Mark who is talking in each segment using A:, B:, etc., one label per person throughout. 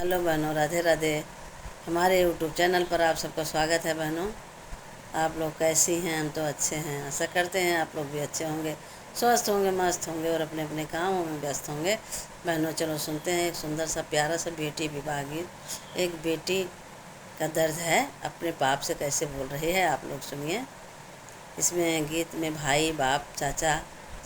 A: Hello बहनों, राधे राधे। हमारे YouTube channel पर आप सबका स्वागत है। बहनों, आप लोग कैसी हैं? हम तो अच्छे हैं। आशा करते हैं आप लोग भी अच्छे होंगे, स्वस्थ होंगे, मस्त होंगे और अपने अपने कामों में व्यस्त होंगे। बहनों, चलो सुनते हैं एक सुंदर सा प्यारा सा बेटी विवाह गीत। एक बेटी का दर्द है, अपने बाप से कैसे बोल रही है, आप लोग सुनिए। इसमें गीत में भाई, बाप, चाचा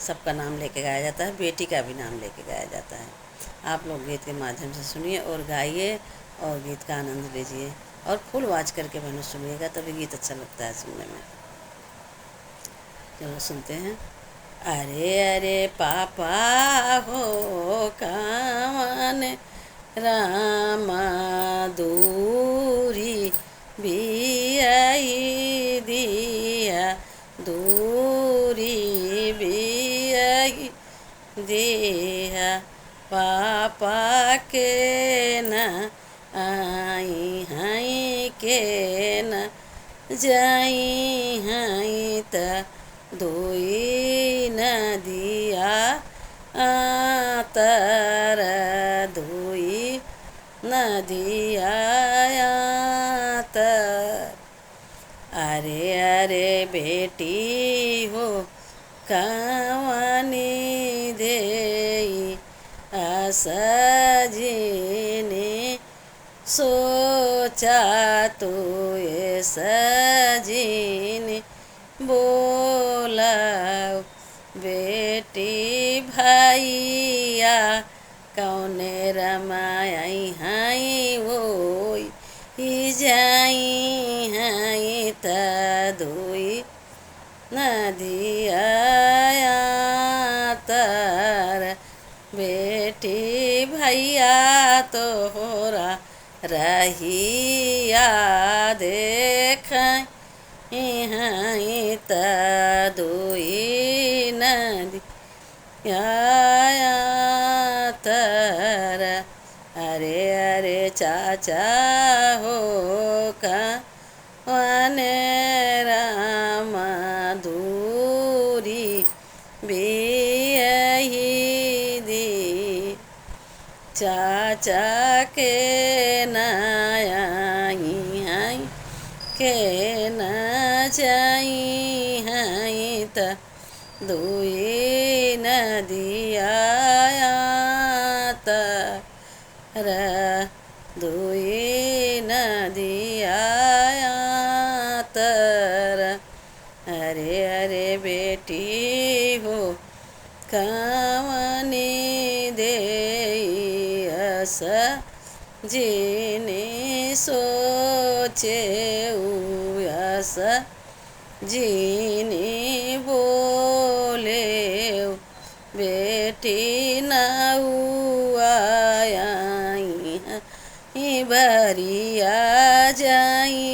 A: सबका नाम लेके गाया जाता है, बेटी का भी नाम लेके गाया जाता है। आप लोग गीत के माध्यम से सुनिए और गाइए और गीत का आनंद लीजिए और फुल आवाज करके बहनों सुनिएगा, तभी गीत अच्छा लगता है सुनने में। चलो सुनते हैं। अरे अरे पापा हो कामन रामा दूरी बियाई दिया, दूरी बियाई दिया, पापा के न आई हई के न जाई हई त धोई नदिया तर धोई नदिया तर। अरे अरे बेटी हो कवनी देई सजीने सोचा तो ये सजीने बोला बेटी भैया कौने रमाई हई वो जाई हई त धोई नदिया तर। बेटी भैया तोहरा रहिया देख हई त धोई नदिया तर। अरे अरे चाचा हो का वन राम दूरी बियही दी, चाचा के नाई हई के न जाई हई त दुई नदिया तर, दुई नदिया तर। अरे अरे बेटी हो कवनी देई जीने सोचे उस जीने बोले बेटी नाई भरिया जाई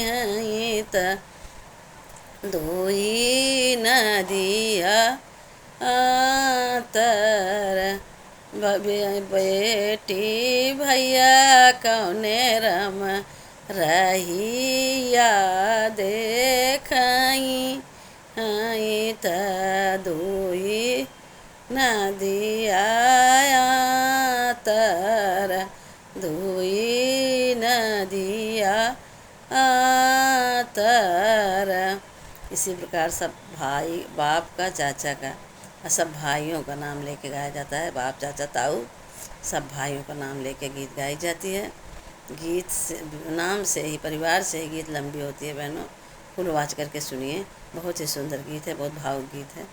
A: हई त धोई नदिया तर। बेटी भैया कौने रम रहिया देखई हई त धोई नदिया तर, धोई नदिया तर। इसी प्रकार सब भाई, बाप का, चाचा का और सब भाइयों का नाम लेके गाया जाता है। बाप, चाचा, ताऊ सब भाइयों का नाम लेके गीत गाई जाती है। गीत से, नाम से ही, परिवार से ही गीत लंबी होती है। बहनों, फुल आवाज करके सुनिए, बहुत ही सुंदर गीत है, बहुत भावुक गीत है।